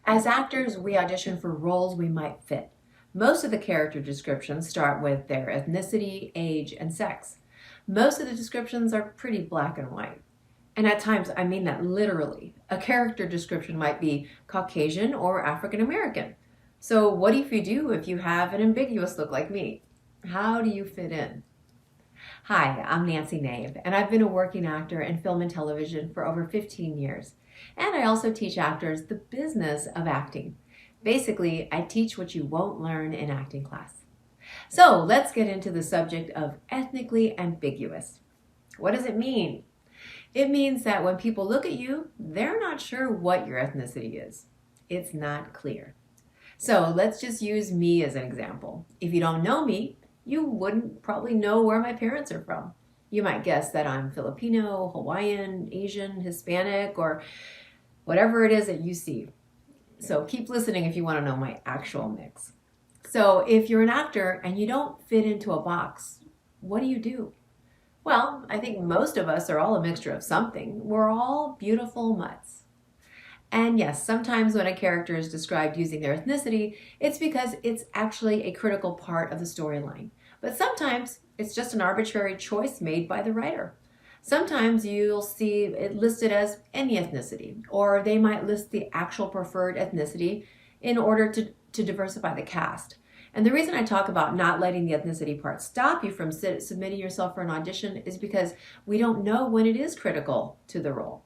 As actors, we audition for roles we might fit. Most of the character descriptions start with their ethnicity, age, and sex. Most of the descriptions are pretty black and white. And at times, I mean that literally. A character description might be Caucasian or African American. So what if you have an ambiguous look like me? How do you fit in? Hi, I'm Nancy Nave, and I've been a working actor in film and television for over 15 years. And I also teach actors the business of acting. Basically, I teach what you won't learn in acting class. So let's get into the subject of ethnically ambiguous. What does it mean? It means that when people look at you, they're not sure what your ethnicity is. It's not clear. So let's just use me as an example. If you don't know me, you wouldn't probably know where my parents are from. You might guess that I'm Filipino, Hawaiian, Asian, Hispanic, or whatever it is that you see. So keep listening if you want to know my actual mix. So if you're an actor and you don't fit into a box, what do you do? Well, I think most of us are all a mixture of something. We're all beautiful mutts. And yes, sometimes when a character is described using their ethnicity, it's because it's actually a critical part of the storyline. But sometimes it's just an arbitrary choice made by the writer. Sometimes you'll see it listed as any ethnicity, or they might list the actual preferred ethnicity in order to diversify the cast. And the reason I talk about not letting the ethnicity part stop you from submitting yourself for an audition is because we don't know when it is critical to the role.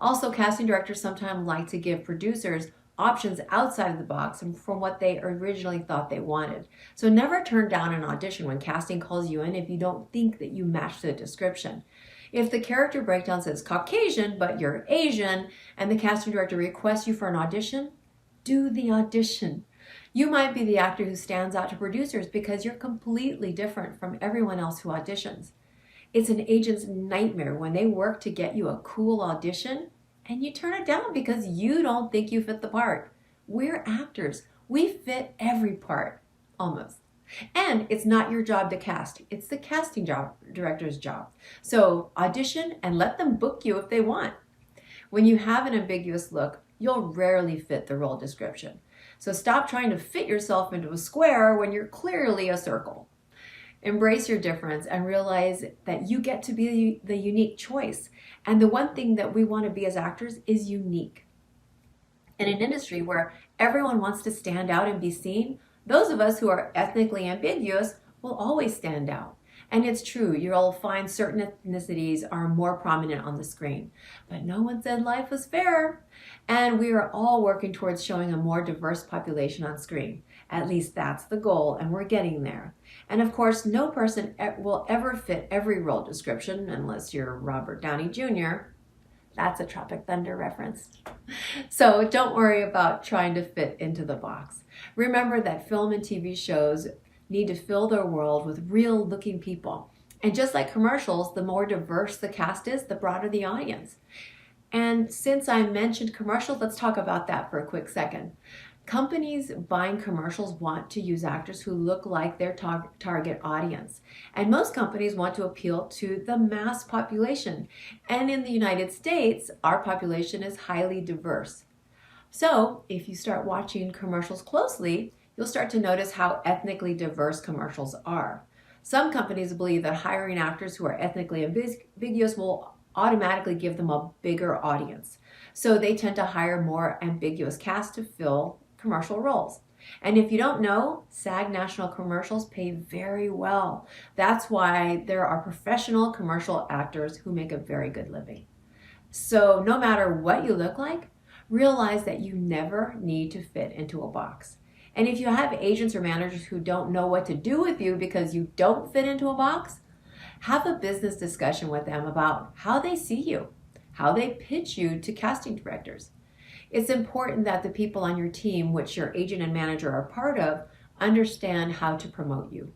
Also, casting directors sometimes like to give producers options outside of the box from what they originally thought they wanted. So never turn down an audition when casting calls you in if you don't think that you match the description. If the character breakdown says Caucasian, but you're Asian, and the casting director requests you for an audition, do the audition. You might be the actor who stands out to producers because you're completely different from everyone else who auditions. It's an agent's nightmare when they work to get you a cool audition and you turn it down because you don't think you fit the part. We're actors. We fit every part, almost. And it's not your job to cast. It's the casting director's job. So audition and let them book you if they want. When you have an ambiguous look, you'll rarely fit the role description. So stop trying to fit yourself into a square when you're clearly a circle. Embrace your difference and realize that you get to be the unique choice. And the one thing that we want to be as actors is unique. In an industry where everyone wants to stand out and be seen, those of us who are ethnically ambiguous will always stand out. And it's true, you'll find certain ethnicities are more prominent on the screen. But no one said life was fair. And we are all working towards showing a more diverse population on screen. At least that's the goal, and we're getting there. And of course, no person will ever fit every role description unless you're Robert Downey Jr. That's a Tropic Thunder reference. So don't worry about trying to fit into the box. Remember that film and TV shows need to fill their world with real looking people. And just like commercials, the more diverse the cast is, the broader the audience. And since I mentioned commercials, let's talk about that for a quick second. Companies buying commercials want to use actors who look like their target audience. And most companies want to appeal to the mass population. And in the United States, our population is highly diverse. So if you start watching commercials closely, you'll start to notice how ethnically diverse commercials are. Some companies believe that hiring actors who are ethnically ambiguous will automatically give them a bigger audience. So they tend to hire more ambiguous cast to fill commercial roles. And if you don't know, SAG national commercials pay very well. That's why there are professional commercial actors who make a very good living. So no matter what you look like, realize that you never need to fit into a box. And if you have agents or managers who don't know what to do with you because you don't fit into a box, have a business discussion with them about how they see you, how they pitch you to casting directors. It's important that the people on your team, which your agent and manager are part of, understand how to promote you.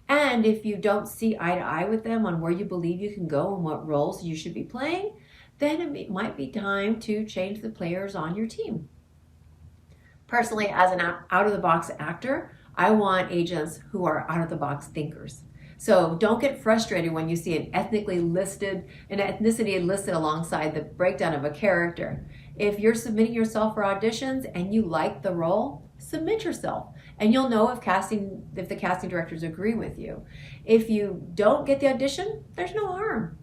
And if you don't see eye to eye with them on where you believe you can go and what roles you should be playing, then it might be time to change the players on your team. Personally, as an out-of-the-box actor, I want agents who are out-of-the-box thinkers. So don't get frustrated when you see an ethnicity listed alongside the breakdown of a character. If you're submitting yourself for auditions and you like the role, submit yourself, and you'll know if the casting directors agree with you. If you don't get the audition, there's no harm.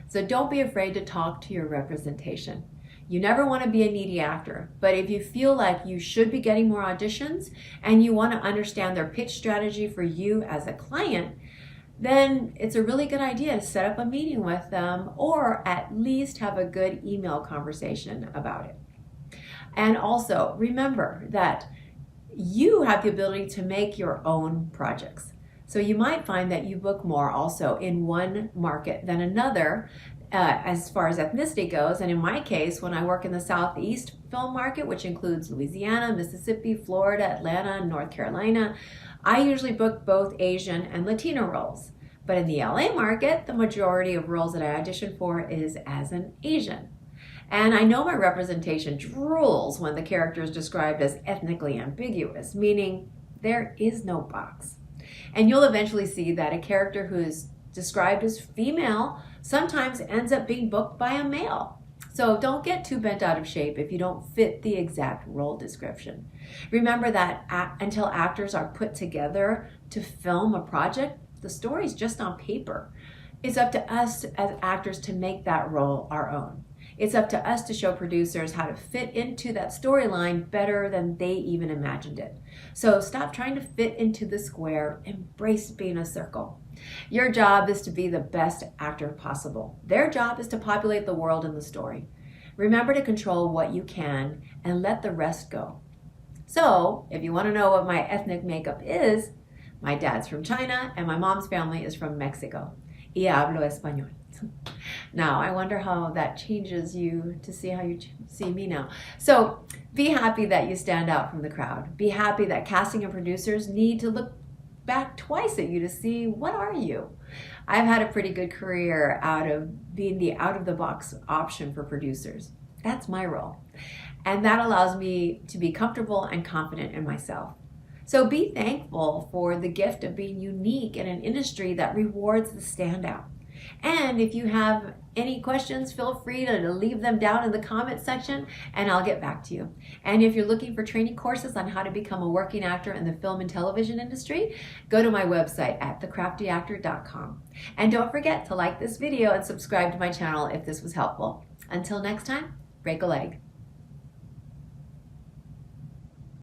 So don't be afraid to talk to your representation. You never want to be a needy actor, but if you feel like you should be getting more auditions and you want to understand their pitch strategy for you as a client, then it's a really good idea to set up a meeting with them or at least have a good email conversation about it. And also remember that you have the ability to make your own projects. So you might find that you book more also in one market than another as far as ethnicity goes. And in my case, when I work in the Southeast film market, which includes Louisiana, Mississippi, Florida, Atlanta, North Carolina, I usually book both Asian and Latino roles. But in the LA market, the majority of roles that I audition for is as an Asian. And I know my representation drools when the character is described as ethnically ambiguous, meaning there is no box. And you'll eventually see that a character who is described as female sometimes ends up being booked by a male. So don't get too bent out of shape if you don't fit the exact role description. Remember that until actors are put together to film a project, the story's just on paper. It's up to us as actors to make that role our own. It's up to us to show producers how to fit into that storyline better than they even imagined it. So stop trying to fit into the square, embrace being a circle. Your job is to be the best actor possible. Their job is to populate the world in the story. Remember to control what you can and let the rest go. So if you want to know what my ethnic makeup is, my dad's from China and my mom's family is from Mexico. Y hablo español. Now, I wonder how that changes you to see how you see me now. So be happy that you stand out from the crowd. Be happy that casting and producers need to look back twice at you to see what are you. I've had a pretty good career out of being the out-of-the-box option for producers. That's my role. And that allows me to be comfortable and confident in myself. So be thankful for the gift of being unique in an industry that rewards the standout. And if you have any questions, feel free to leave them down in the comment section and I'll get back to you. And if you're looking for training courses on how to become a working actor in the film and television industry, go to my website at thecraftyactor.com. And don't forget to like this video and subscribe to my channel if this was helpful. Until next time, break a leg.